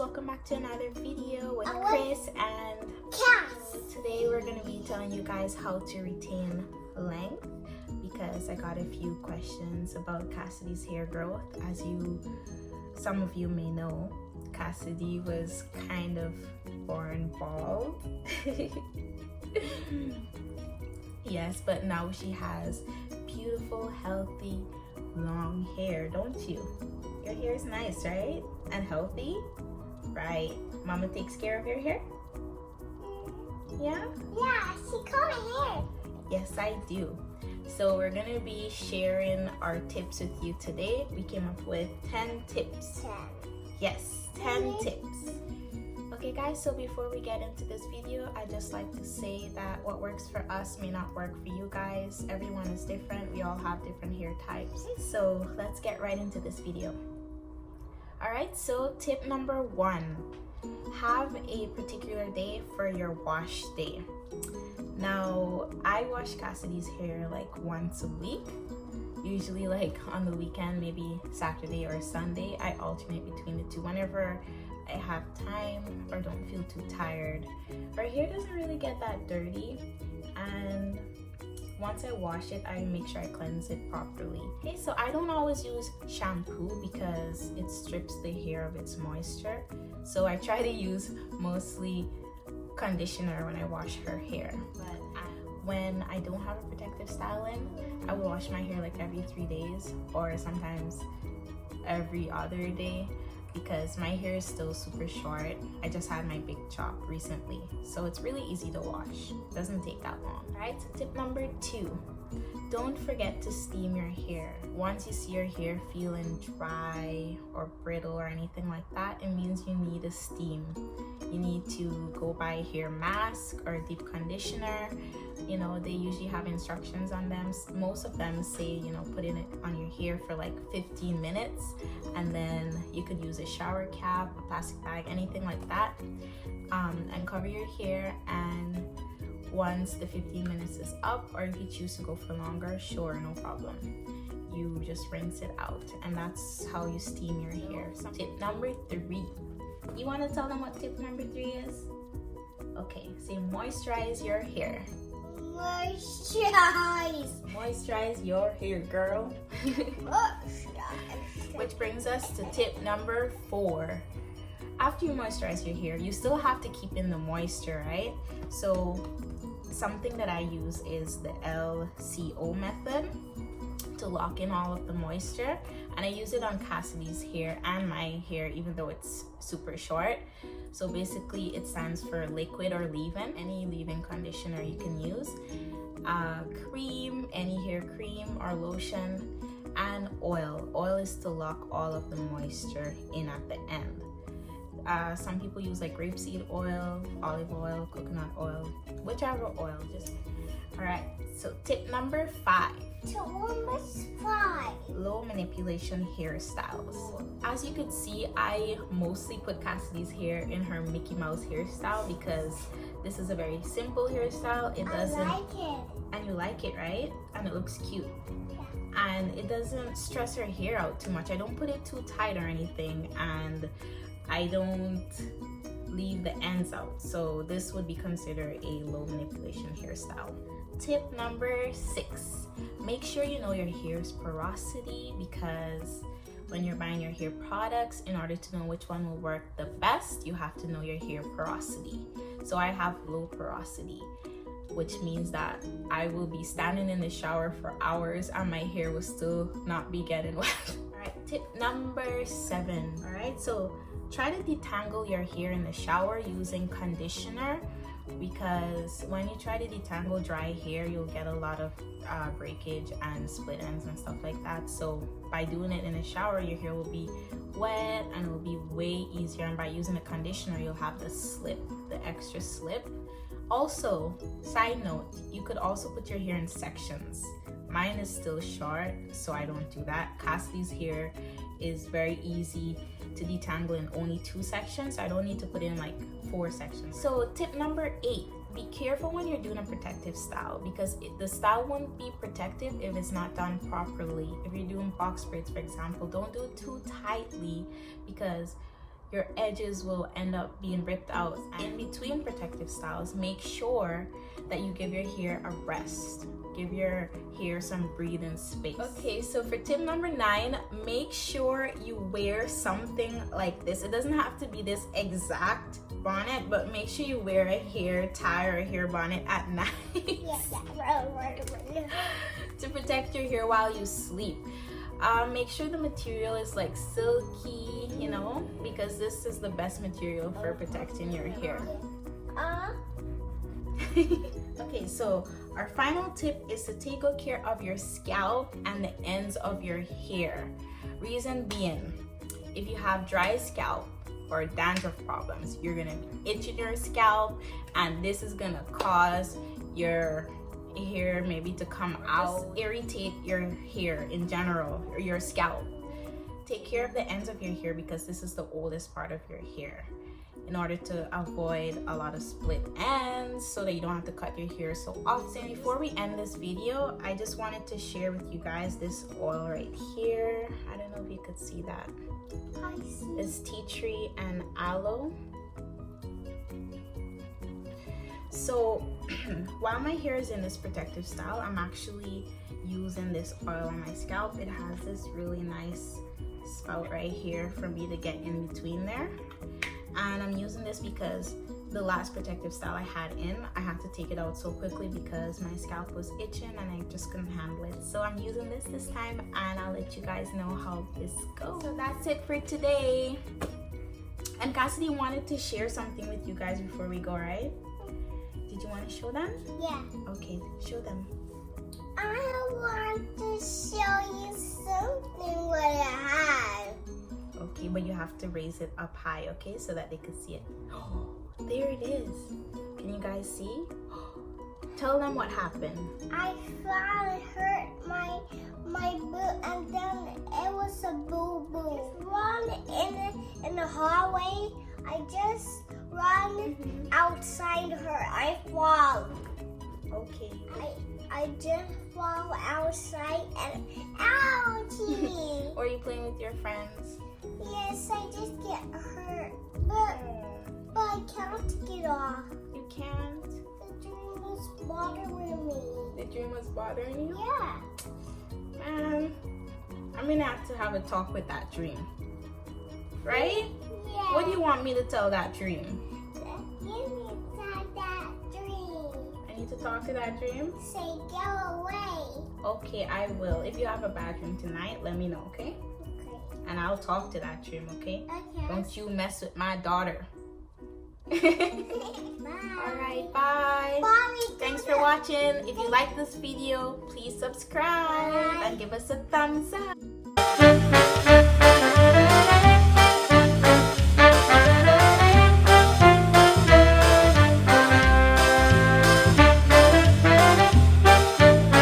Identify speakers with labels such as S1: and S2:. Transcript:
S1: welcome back to another video with Chris and
S2: Cass.
S1: Today we're going to be telling you guys how to retain length because I got a few questions about Cassidy's hair growth. As some of you may know, Cassidy was kind of born bald. Yes, but now she has beautiful, healthy, long hair, don't you? Your hair is nice, right? And healthy? Right. Mama takes care of your hair? Yeah?
S2: Yeah, she cut my hair.
S1: Yes, I do. So we're going to be sharing our tips with you today. We came up with 10 tips.
S2: 10.
S1: Yes, 10 tips. Okay guys, so before we get into this video, I just like to say that what works for us may not work for you guys. Everyone is different. We all have different hair types. So let's get right into this video. Alright, so tip number 1. Have a particular day for your wash day. Now, I wash Cassidy's hair like once a week. Usually like on the weekend, maybe Saturday or Sunday. I alternate between the two whenever I have time or don't feel too tired. Her hair doesn't really get that dirty, and once I wash it, I make sure I cleanse it properly. Okay, so I don't always use shampoo because it strips the hair of its moisture. So I try to use mostly conditioner when I wash her hair. But when I don't have a protective style in, I will wash my hair like every 3 days or sometimes every other day because my hair is still super short. I just had my big chop recently, so it's really easy to wash. It doesn't take that long. Alright, so tip number 2. Don't forget to steam your hair. Once you see your hair feeling dry or brittle or anything like that, it means you need a steam. You need to go buy a hair mask or a deep conditioner. You know, they usually have instructions on them. Most of them say, you know, put it on your hair for like 15 minutes and then you could use a shower cap, a plastic bag, anything like that, and cover your hair. And once the 15 minutes is up, or if you choose to go for longer, sure, no problem. You just rinse it out, and that's how you steam your hair. So tip number 3. You want to tell them what tip number 3 is? Okay, say moisturize your hair.
S2: Moisturize.
S1: Moisturize your hair, girl. Which brings us to tip number 4. After you moisturize your hair, you still have to keep in the moisture, right? So something that I use is the LCO method to lock in all of the moisture, and I use it on Cassidy's hair and my hair, even though it's super short. So basically it stands for liquid or leave-in, any leave-in conditioner you can use, cream, any hair cream or lotion, and oil. Oil is to lock all of the moisture in at the end. Some people use like grapeseed oil, olive oil, coconut oil, whichever oil. Alright, so tip number 5.
S2: Tip number 5.
S1: Low manipulation hairstyles. As you could see, I mostly put Cassidy's hair in her Mickey Mouse hairstyle because this is a very simple hairstyle. It doesn't.
S2: I like it.
S1: And you like it, right? And it looks cute.
S2: Yeah.
S1: And it doesn't stress her hair out too much. I don't put it too tight or anything, and I don't leave the ends out. So this would be considered a low manipulation hairstyle. Tip number 6. Make sure you know your hair's porosity, because when you're buying your hair products, in order to know which one will work the best, you have to know your hair porosity. So I have low porosity, which means that I will be standing in the shower for hours and my hair will still not be getting wet. Alright, tip number 7. Alright, so try to detangle your hair in the shower using conditioner, because when you try to detangle dry hair, you'll get a lot of breakage and split ends and stuff like that. So by doing it in the shower, your hair will be wet and it will be way easier. And by using a conditioner, you'll have the slip, the extra slip. Also, side note, you could also put your hair in sections. Mine is still short, so I don't do that. Cassidy's hair is very easy to detangle in only 2 sections, so I don't need to put in like 4 sections. So tip number 8, be careful when you're doing a protective style, because the style won't be protective if it's not done properly. If you're doing box braids, for example, don't do it too tightly, because your edges will end up being ripped out. In between protective styles, make sure that you give your hair a rest. Give your hair some breathing space. Okay, so for tip number 9, make sure you wear something like this. It doesn't have to be this exact bonnet, but make sure you wear a hair tie or a hair bonnet at night to protect your hair while you sleep. Make sure the material is like silky, you know, because this is the best material for protecting your hair. Okay, so our final tip is to take good care of your scalp and the ends of your hair. Reason being, if you have dry scalp or dandruff problems, you're gonna be itching your scalp, and this is gonna cause your hair maybe to come out, irritate your hair in general, or your scalp. Take care of the ends of your hair because this is the oldest part of your hair, in order to avoid a lot of split ends so that you don't have to cut your hair so often. Before we end this video, I just wanted to share with you guys this oil right here. I don't know if you could see that. It's tea tree and aloe. So while my hair is in this protective style, I'm actually using this oil on my scalp. It has this really nice spout right here for me to get in between there. And I'm using this because the last protective style I had in, I had to take it out so quickly because my scalp was itching and I just couldn't handle it. So I'm using this time, and I'll let you guys know how this goes. So that's it for today. And Cassidy wanted to share something with you guys before we go, right? Did you want to show them?
S2: Yeah.
S1: Okay, show them.
S2: I want to show you something what I have.
S1: Okay, but you have to raise it up high, okay, so that they can see it. Oh, there it is. Can you guys see? Tell them what happened.
S2: I thought it hurt my boot, and then it was a boo-boo. Run in the hallway. I just run outside her. I fall.
S1: Okay.
S2: I just fall outside and ouchie.
S1: Or are you playing with your friends?
S2: Yes, I just get hurt, but I can't get off.
S1: You can't?
S2: The dream was bothering me.
S1: The dream was bothering you?
S2: Yeah.
S1: Man, I'm gonna have to have a talk with that dream. Right?
S2: Yeah.
S1: What do you want me to tell that dream?
S2: You need to tell that dream.
S1: I need to talk to that dream?
S2: Say go away.
S1: Okay, I will. If you have a bad dream tonight, let me know, okay? And I'll talk to that dream, okay?
S2: Okay.
S1: Don't you mess with my daughter.
S2: Bye.
S1: Alright, bye.
S2: Bye.
S1: Thanks for watching. If you like this video, please subscribe and give us a thumbs up.